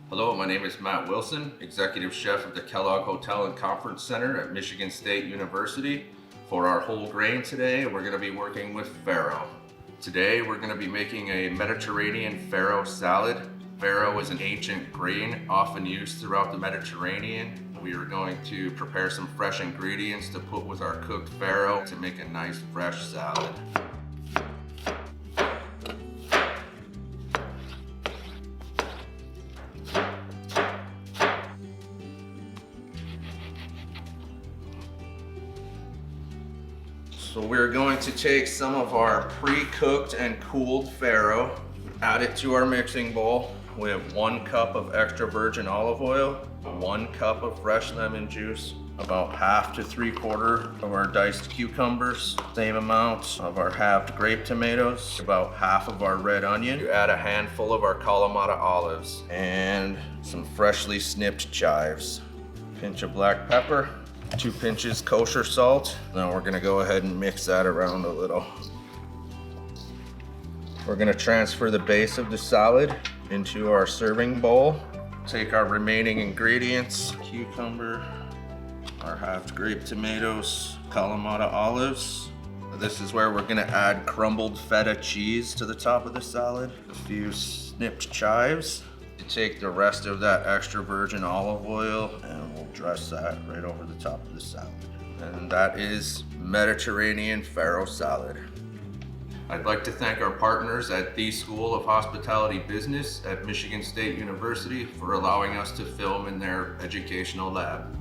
Hello, my name is Matt Wilson, Executive Chef of the Kellogg Hotel Conference Center at Michigan State University. For our whole grain today, we're going to be working with farro. Today, we're going to be making a Mediterranean farro salad. Farro is an ancient grain often used throughout the Mediterranean. We are going to prepare some fresh ingredients to put with our cooked farro to make a nice fresh salad. So we're going to take some of our pre-cooked and cooled farro, add it to our mixing bowl. We have 1 cup of extra virgin olive oil, 1 cup of fresh lemon juice, about half to 3/4 of our diced cucumbers, same amount of our halved grape tomatoes, about half of our red onion. You add a handful of our kalamata olives and some freshly snipped chives, pinch of black pepper, 2 pinches kosher salt. Now we're gonna go ahead and mix that around a little. We're gonna transfer the base of the salad into our serving bowl. Take our remaining ingredients, cucumber, our halved grape tomatoes, kalamata olives. This is where we're gonna add crumbled feta cheese to the top of the salad, a few snipped chives. You take the rest of that extra virgin olive oil and we'll dress that right over the top of the salad. And that is Mediterranean Farro Salad. I'd like to thank our partners at the School of Hospitality Business at Michigan State University for allowing us to film in their educational lab.